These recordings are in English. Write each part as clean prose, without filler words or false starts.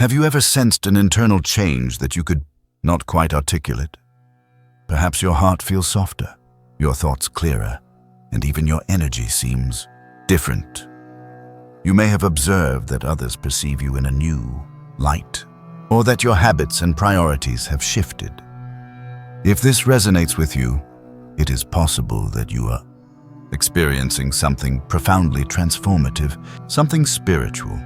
Have you ever sensed an internal change that you could not quite articulate? Perhaps your heart feels softer, your thoughts clearer, and even your energy seems different. You may have observed that others perceive you in a new light, or that your habits and priorities have shifted. If this resonates with you, it is possible that you are experiencing something profoundly transformative, something spiritual.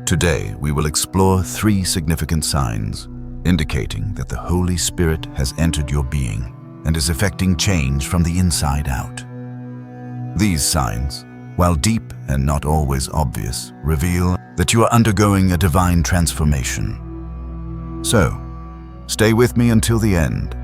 Today, we will explore 3 significant signs indicating that the Holy Spirit has entered your being and is effecting change from the inside out. These signs, while deep and not always obvious, reveal that you are undergoing a divine transformation. So, stay with me until the end.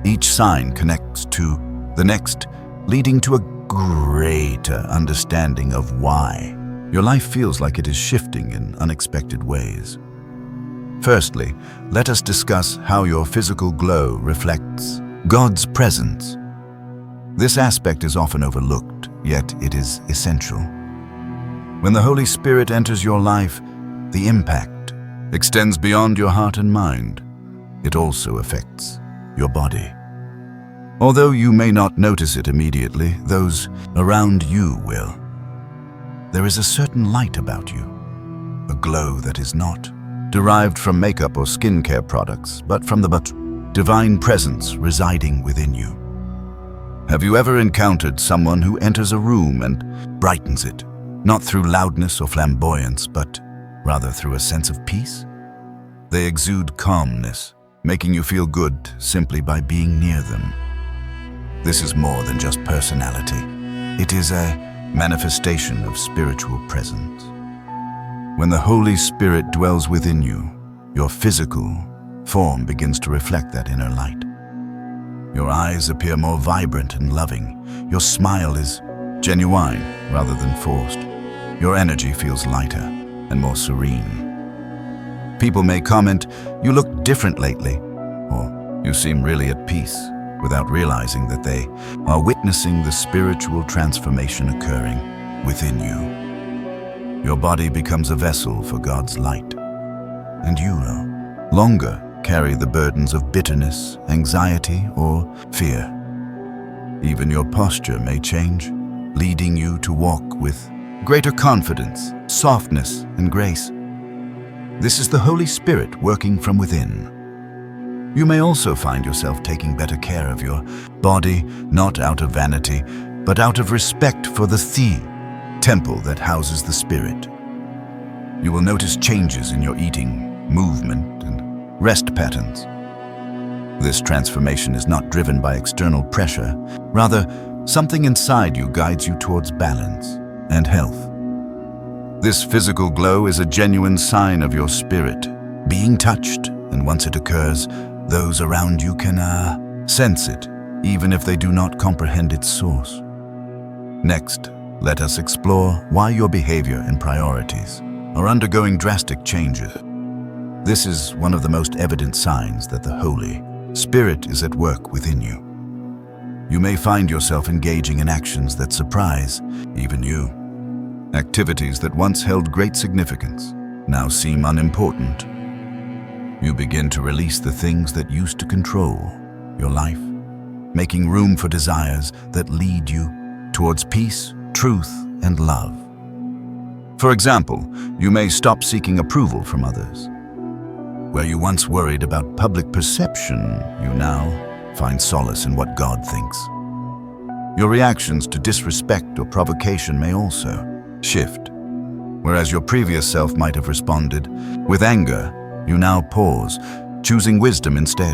Each sign connects to the next, leading to a greater understanding of why your life feels like it is shifting in unexpected ways. Firstly, let us discuss how your physical glow reflects God's presence. This aspect is often overlooked, yet it is essential. When the Holy Spirit enters your life, the impact extends beyond your heart and mind. It also affects your body. Although you may not notice it immediately, those around you will. There is a certain light about you, a glow that is not derived from makeup or skincare products, but from the divine presence residing within you. Have you ever encountered someone who enters a room and brightens it, not through loudness or flamboyance, but rather through a sense of peace? They exude calmness, making you feel good simply by being near them. This is more than just personality. It is a manifestation of spiritual presence. When the Holy Spirit dwells within you, your physical form begins to reflect that inner light. Your eyes appear more vibrant and loving. Your smile is genuine rather than forced. Your energy feels lighter and more serene. People may comment, "You look different lately," or "You seem really at peace," without realizing that they are witnessing the spiritual transformation occurring within you. Your body becomes a vessel for God's light, and you no longer carry the burdens of bitterness, anxiety, or fear. Even your posture may change, leading you to walk with greater confidence, softness, and grace. This is the Holy Spirit working from within. You may also find yourself taking better care of your body, not out of vanity, but out of respect for the temple that houses the Spirit. You will notice changes in your eating, movement, and rest patterns. This transformation is not driven by external pressure. Rather, something inside you guides you towards balance and health. This physical glow is a genuine sign of your spirit being touched, and once it occurs, those around you can sense it, even if they do not comprehend its source. Next, let us explore why your behavior and priorities are undergoing drastic changes. This is one of the most evident signs that the Holy Spirit is at work within you. You may find yourself engaging in actions that surprise even you. Activities that once held great significance now seem unimportant. You begin to release the things that used to control your life, making room for desires that lead you towards peace, truth, and love. For example, you may stop seeking approval from others. Where you once worried about public perception, you now find solace in what God thinks. Your reactions to disrespect or provocation may also shift. Whereas your previous self might have responded with anger, you now pause, choosing wisdom instead.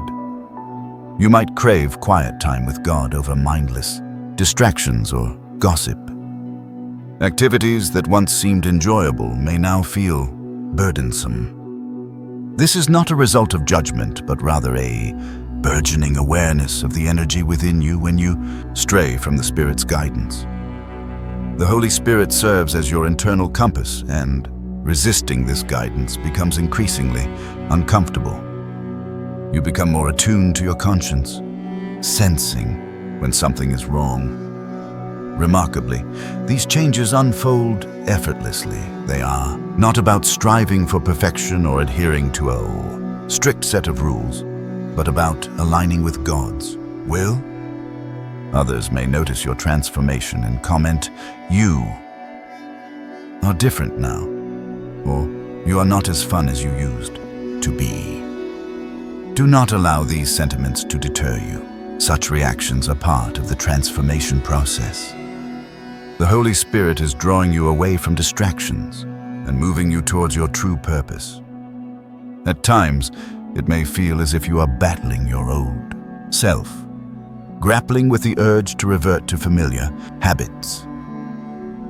You might crave quiet time with God over mindless distractions or gossip. Activities that once seemed enjoyable may now feel burdensome. This is not a result of judgment, but rather a burgeoning awareness of the energy within you when you stray from the Spirit's guidance. The Holy Spirit serves as your internal compass, and resisting this guidance becomes increasingly uncomfortable. You become more attuned to your conscience, sensing when something is wrong. Remarkably, these changes unfold effortlessly. They are not about striving for perfection or adhering to a strict set of rules, but about aligning with God's will. Others may notice your transformation and comment, "You are different now," or "You are not as fun as you used to be." Do not allow these sentiments to deter you. Such reactions are part of the transformation process. The Holy Spirit is drawing you away from distractions and moving you towards your true purpose. At times, it may feel as if you are battling your old self, grappling with the urge to revert to familiar habits.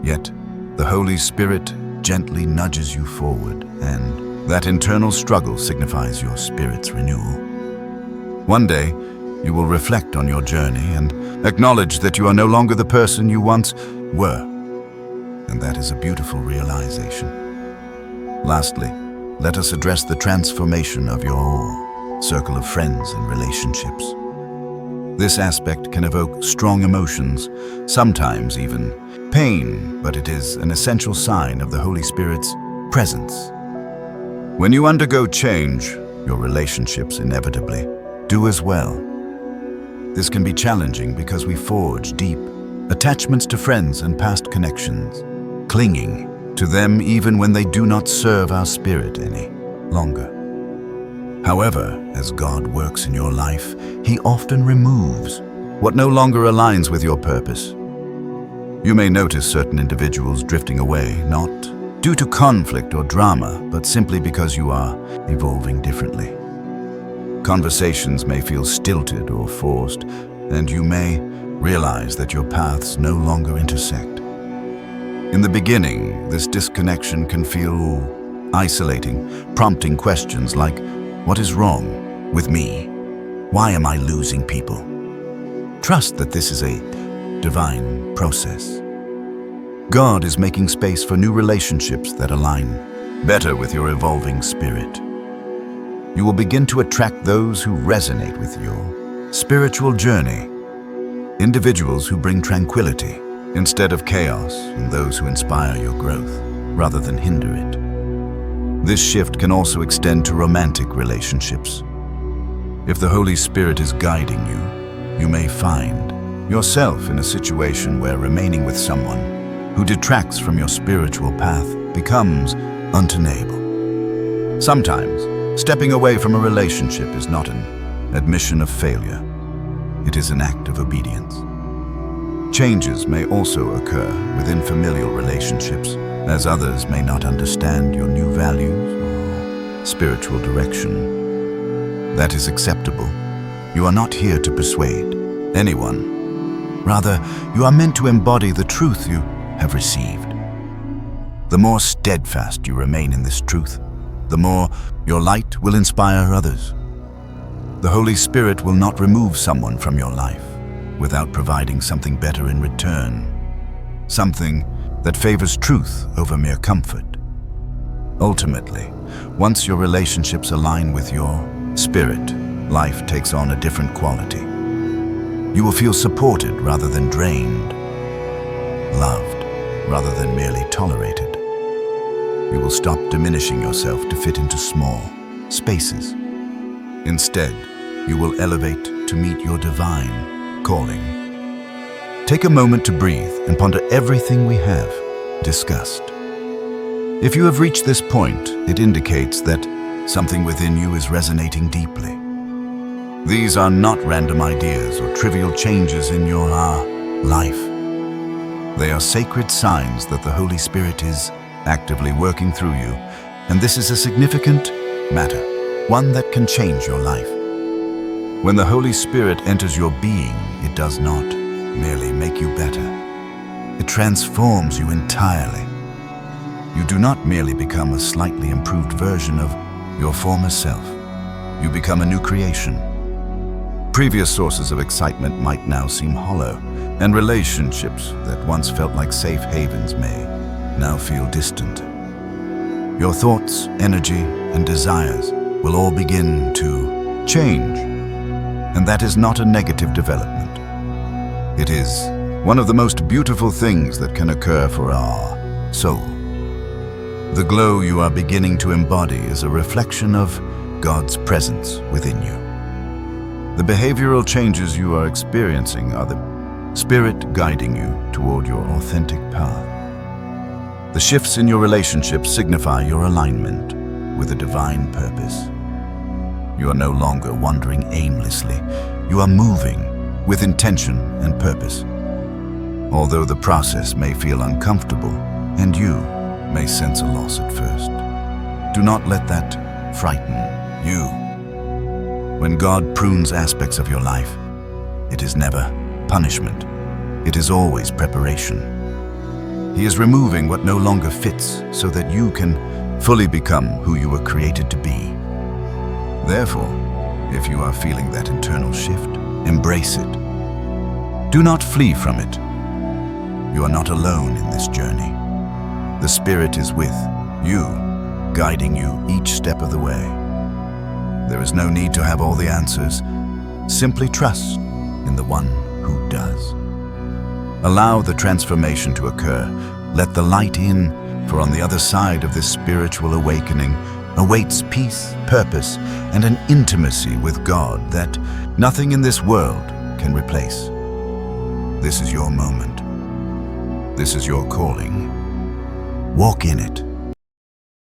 Yet, the Holy Spirit gently nudges you forward, and that internal struggle signifies your spirit's renewal. One day, you will reflect on your journey and acknowledge that you are no longer the person you once were. And that is a beautiful realization. Lastly, let us address the transformation of your circle of friends and relationships. This aspect can evoke strong emotions, sometimes even pain, but it is an essential sign of the Holy Spirit's presence. When you undergo change, your relationships inevitably do as well. This can be challenging because we forge deep attachments to friends and past connections, clinging to them even when they do not serve our spirit any longer. However, as God works in your life, He often removes what no longer aligns with your purpose. You may notice certain individuals drifting away, not due to conflict or drama, but simply because you are evolving differently. Conversations may feel stilted or forced, and you may realize that your paths no longer intersect. In the beginning, this disconnection can feel isolating, prompting questions like, "What is wrong with me? Why am I losing people?" Trust that this is a divine process. God is making space for new relationships that align better with your evolving spirit. You will begin to attract those who resonate with your spiritual journey, individuals who bring tranquility instead of chaos, and those who inspire your growth rather than hinder it. This shift can also extend to romantic relationships. If the Holy Spirit is guiding you, you may find yourself in a situation where remaining with someone who detracts from your spiritual path becomes untenable. Sometimes, stepping away from a relationship is not an admission of failure. It is an act of obedience. Changes may also occur within familial relationships, as others may not understand your new values or spiritual direction. That is acceptable. You are not here to persuade anyone. Rather, you are meant to embody the truth you have received. The more steadfast you remain in this truth, the more your light will inspire others. The Holy Spirit will not remove someone from your life without providing something better in return, something that favors truth over mere comfort. Ultimately, once your relationships align with your spirit, life takes on a different quality. You will feel supported rather than drained, loved rather than merely tolerated. You will stop diminishing yourself to fit into small spaces. Instead, you will elevate to meet your divine calling. Take a moment to breathe and ponder everything we have discussed. If you have reached this point, it indicates that something within you is resonating deeply. These are not random ideas or trivial changes in your life. They are sacred signs that the Holy Spirit is actively working through you, and this is a significant matter, one that can change your life. When the Holy Spirit enters your being, it does not merely make you better. It transforms you entirely. You do not merely become a slightly improved version of your former self. You become a new creation. Previous sources of excitement might now seem hollow, and relationships that once felt like safe havens may now feel distant. Your thoughts, energy, and desires will all begin to change, and that is not a negative development. It is one of the most beautiful things that can occur for our soul. The glow you are beginning to embody is a reflection of God's presence within you. The behavioral changes you are experiencing are the Spirit guiding you toward your authentic path. The shifts in your relationships signify your alignment with a divine purpose. You are no longer wandering aimlessly. You are moving with intention and purpose. Although the process may feel uncomfortable and you may sense a loss at first, do not let that frighten you. When God prunes aspects of your life, it is never punishment. It is always preparation. He is removing what no longer fits so that you can fully become who you were created to be. Therefore, if you are feeling that internal shift, embrace it. Do not flee from it. You are not alone in this journey. The Spirit is with you, guiding you each step of the way. There is no need to have all the answers. Simply trust in the one who does. Allow the transformation to occur. Let the light in, for on the other side of this spiritual awakening awaits peace, purpose, and an intimacy with God that nothing in this world can replace. This is your moment. This is your calling. Walk in it.